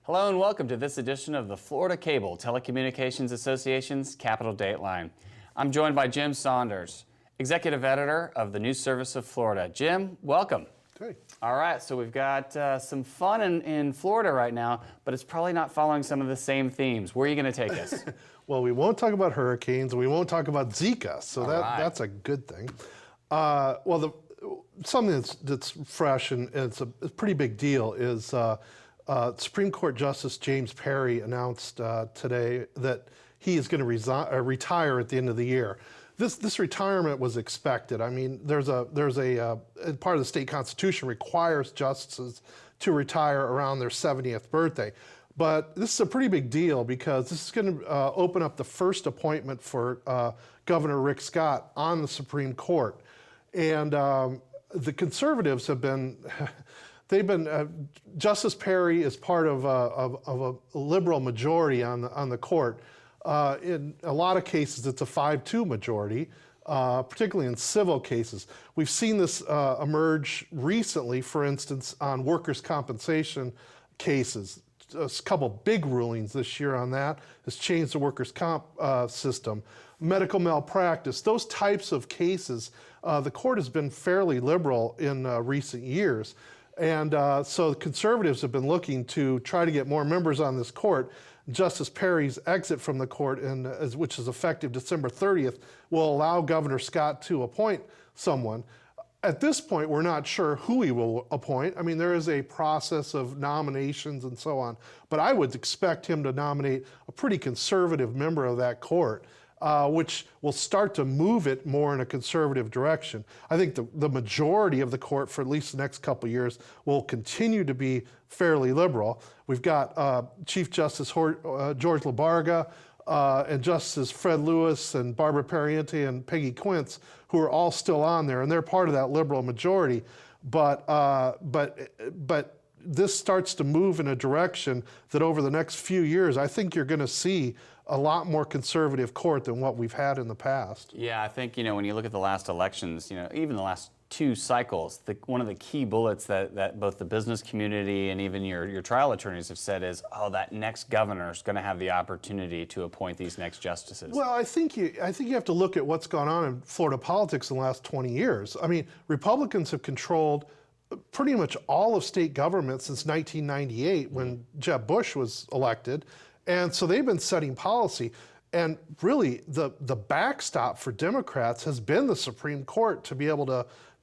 Hello and welcome to this edition of the Florida Cable Telecommunications Association's Capital Dateline. I'm joined by Jim Saunders, Executive Editor of the News Service of Florida. Jim, welcome. Okay. All right, so we've got some fun in Florida right now, but it's probably not following some of the same themes. Where are you going to take us? Well, we won't talk about hurricanes, and we won't talk about Zika, so that's a good thing. Something that's fresh and it's a pretty big deal is Supreme Court Justice James Perry announced today that he is going to retire at the end of the year. This retirement was expected. I mean, there's a part of the state constitution requires justices to retire around their 70th birthday. But this is a pretty big deal because this is going to open up the first appointment for Governor Rick Scott on the Supreme Court. And the conservatives have been, Justice Perry is part of a liberal majority on the court. In a lot of cases, it's a 5-2 majority, particularly in civil cases. We've seen this emerge recently, for instance, on workers' compensation cases. A couple big rulings this year on that has changed the workers' comp system. Medical malpractice, those types of cases, the court has been fairly liberal in recent years. And so the conservatives have been looking to try to get more members on this court. Justice Perry's exit from the court, which is effective December 30th, will allow Governor Scott to appoint someone. At this point, we're not sure who he will appoint. I mean, there is a process of nominations and so on, but I would expect him to nominate a pretty conservative member of that court, which will start to move it more in a conservative direction. I think the majority of the court for at least the next couple of years will continue to be fairly liberal. We've got Chief Justice George Labarga, and Justices Fred Lewis and Barbara Pariente and Peggy Quince, who are all still on there, and they're part of that liberal majority. But this starts to move in a direction that over the next few years, I think you're going to see a lot more conservative court than what we've had in the past. Yeah, I think, when you look at the last elections, even the last 2 cycles, one of the key bullets that both the business community and even your trial attorneys have said is, that next governor is going to have the opportunity to appoint these next justices. Well, I think you have to look at what's gone on in Florida politics in the last 20 years. I mean, Republicans have controlled pretty much all of state government since 1998 when Jeb Bush was elected. And so they've been setting policy. And really, the backstop for Democrats has been the Supreme Court to be able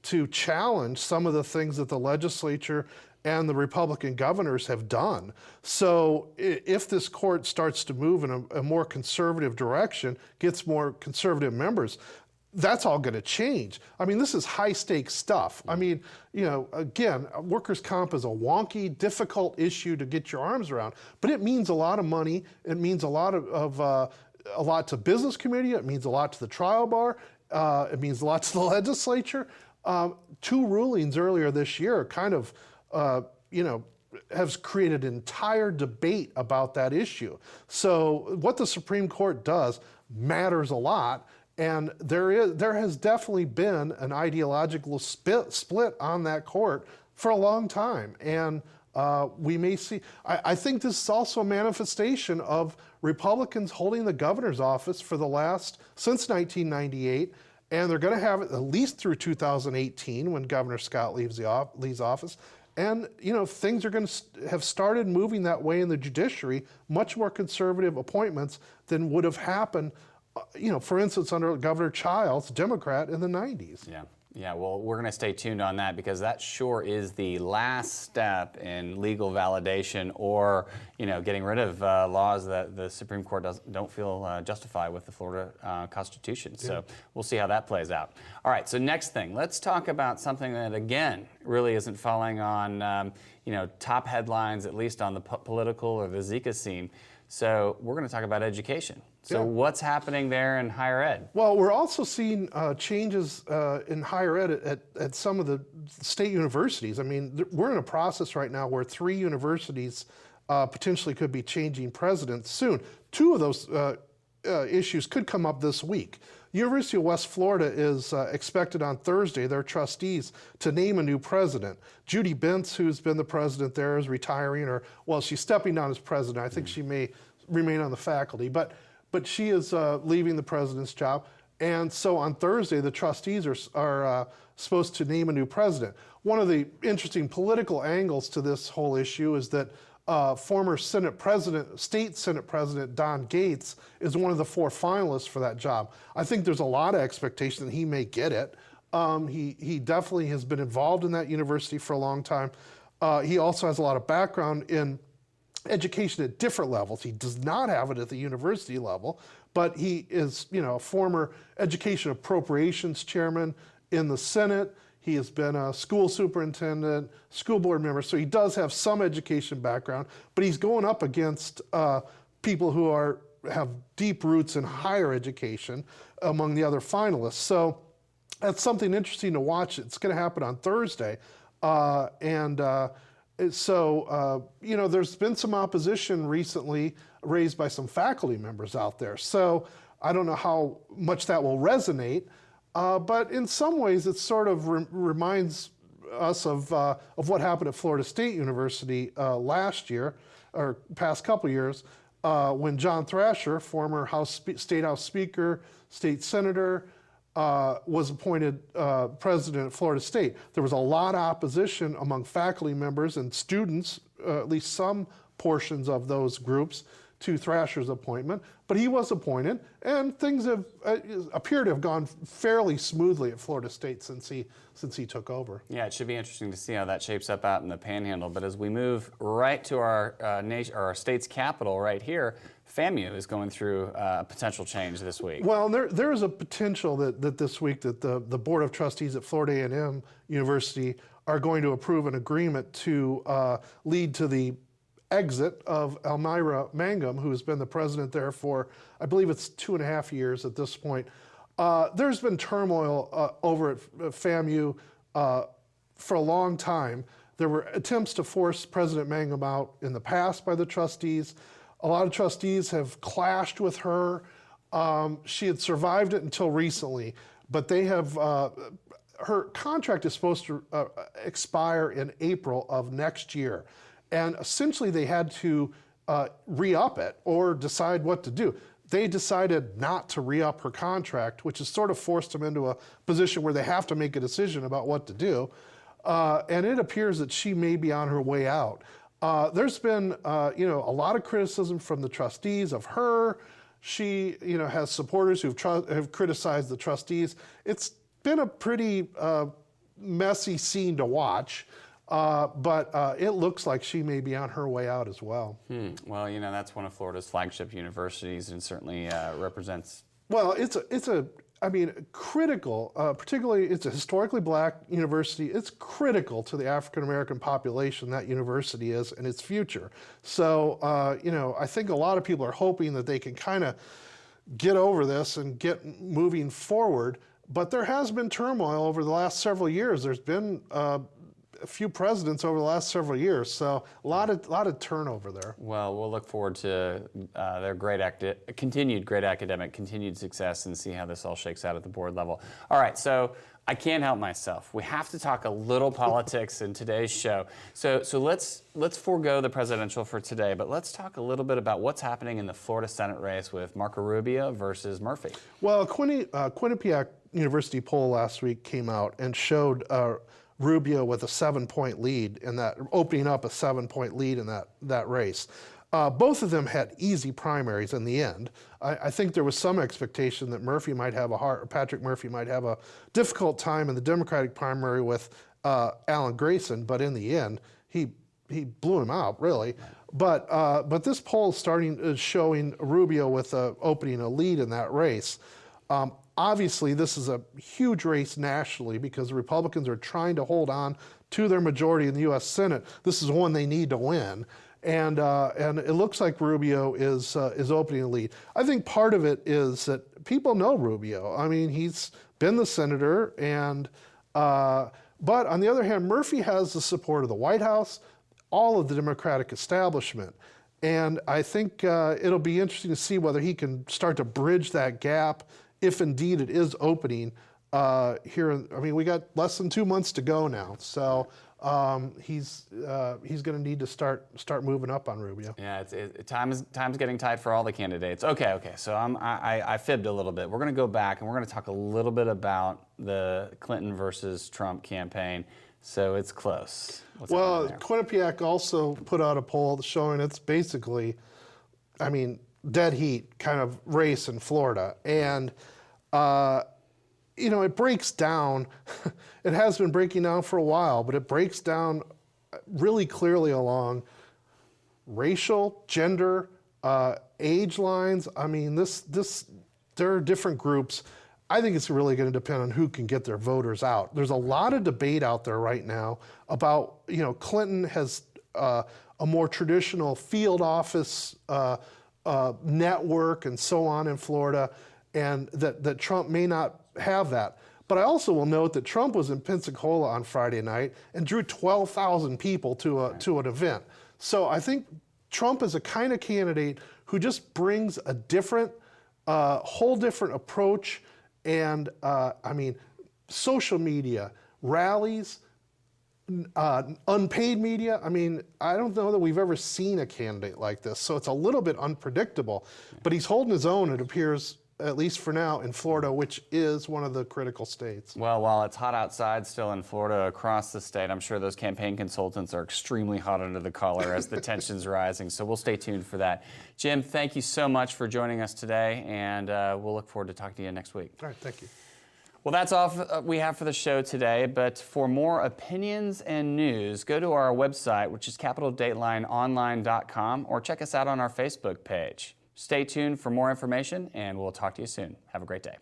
to challenge some of the things that the legislature and the Republican governors have done. So if this court starts to move in a more conservative direction, gets more conservative members, that's all going to change. I mean, this is high-stakes stuff. I mean, again, workers' comp is a wonky, difficult issue to get your arms around, but it means a lot of money. It means a lot a lot to business community. It means a lot to the trial bar. It means a lot to the legislature. 2 rulings earlier this year kind of, has created an entire debate about that issue. So what the Supreme Court does matters a lot. And there has definitely been an ideological split on that court for a long time. And we may see, I think this is also a manifestation of Republicans holding the governor's office since 1998. And they're going to have it at least through 2018 when Governor Scott leaves office. And, things are going to have started moving that way in the judiciary, much more conservative appointments than would have happened, for instance, under Governor Childs, Democrat, in the 90s. Yeah, well, we're going to stay tuned on that because that sure is the last step in legal validation or, getting rid of laws that the Supreme Court don't feel justified with the Florida Constitution. Yeah. So we'll see how that plays out. All right, so next thing, let's talk about something that, again, really isn't falling on, top headlines, at least on the political or the Zika scene. So we're going to talk about education. So what's happening there in higher ed? Well, we're also seeing changes in higher ed at some of the state universities. I mean, we're in a process right now where 3 universities potentially could be changing presidents soon. 2 of those issues could come up this week. University of West Florida is expected on Thursday, their trustees, to name a new president. Judy Bentz, who's been the president there, is retiring, or, well, she's stepping down as president. I think she may remain on the faculty, but she is leaving the president's job. And so on Thursday, the trustees are supposed to name a new president. One of the interesting political angles to this whole issue is that former state Senate President Don Gates is one of the 4 finalists for that job. I think there's a lot of expectation that he may get it. He definitely has been involved in that university for a long time. He also has a lot of background in education at different levels. He does not have it at the university level, but he is, a former education appropriations chairman in the Senate. He has been a school superintendent, school board member, so he does have some education background, but he's going up against people who have deep roots in higher education among the other finalists. So that's something interesting to watch. It's going to happen on Thursday. There's been some opposition recently raised by some faculty members out there. So I don't know how much that will resonate. But in some ways, it sort of reminds us of what happened at Florida State University last year, or past couple years, when John Thrasher, former State House Speaker, state senator, was appointed president at Florida State. There was a lot of opposition among faculty members and students, at least some portions of those groups, to Thrasher's appointment, but he was appointed, and things appear to have gone fairly smoothly at Florida State since he took over. Yeah, it should be interesting to see how that shapes up out in the Panhandle. But as we move right to our state's capital right here, FAMU is going through a potential change this week. Well, there is a potential that this week that the Board of Trustees at Florida A&M University are going to approve an agreement to lead to the exit of Elmira Mangum, who has been the president there for, I believe it's 2.5 years at this point. There's been turmoil over at FAMU for a long time. There were attempts to force President Mangum out in the past by the trustees. A lot of trustees have clashed with her. She had survived it until recently, but they have, her contract is supposed to expire in April of next year. And essentially they had to re-up it or decide what to do. They decided not to re-up her contract, which has sort of forced them into a position where they have to make a decision about what to do. And it appears that she may be on her way out. There's been a lot of criticism from the trustees of her. She has supporters who've criticized the trustees. It's been a pretty messy scene to watch. But it looks like she may be on her way out as well. Well, that's one of Florida's flagship universities, and certainly represents. Well, it's critical. Particularly, it's a historically black university. It's critical to the African American population, that university is, and its future. So, I think a lot of people are hoping that they can kind of get over this and get moving forward. But there has been turmoil over the last several years. There's been a few presidents over the last several years, so a lot of turnover there. Well, we'll look forward to their continued great academic, continued success, and see how this all shakes out at the board level. All right, so I can't help myself. We have to talk a little politics in today's show. So let's forego the presidential for today, but let's talk a little bit about what's happening in the Florida Senate race with Marco Rubio versus Murphy. Well, Quinnipiac University poll last week came out and showed Rubio with a 7-point lead in that, opening up a 7-point lead in that race. Both of them had easy primaries in the end. I think there was some expectation that Patrick Murphy might have a difficult time in the Democratic primary with Alan Grayson, but in the end, he blew him out, really. But this poll is showing Rubio with opening a lead in that race. Obviously, this is a huge race nationally because the Republicans are trying to hold on to their majority in the U.S. Senate. This is one they need to win, and it looks like Rubio is opening a lead. I think part of it is that people know Rubio. I mean, he's been the senator, but on the other hand, Murphy has the support of the White House, all of the Democratic establishment. And I think it'll be interesting to see whether he can start to bridge that gap, if indeed it is opening here. I mean, we got less than 2 months to go now, so he's going to need to start moving up on Rubio. Yeah, time's getting tight for all the candidates. Okay. So I fibbed a little bit. We're going to go back and we're going to talk a little bit about the Clinton versus Trump campaign. So it's close. What's Well, happening Quinnipiac also put out a poll showing it's basically, I mean, dead heat kind of race in Florida. And, you know, it breaks down. It has been breaking down for a while, but it breaks down really clearly along racial, gender, age lines. I mean, there are different groups. I think it's really going to depend on who can get their voters out. There's a lot of debate out there right now about, you know, Clinton has a more traditional field office network and so on in Florida, and that Trump may not have that. But I also will note that Trump was in Pensacola on Friday night and drew 12,000 people to an event. So I think Trump is a kind of candidate who just brings a different, whole different approach. And I mean, social media, rallies, unpaid media. I mean, I don't know that we've ever seen a candidate like this. So it's a little bit unpredictable, but he's holding his own, it appears, at least for now, in Florida, which is one of the critical states. Well, while it's hot outside still in Florida, across the state, I'm sure those campaign consultants are extremely hot under the collar as the tension's rising. So we'll stay tuned for that. Jim, thank you so much for joining us today, and we'll look forward to talking to you next week. All right, thank you. Well, that's all we have for the show today, but for more opinions and news, go to our website, which is CapitolDatelineOnline.com, or check us out on our Facebook page. Stay tuned for more information, and we'll talk to you soon. Have a great day.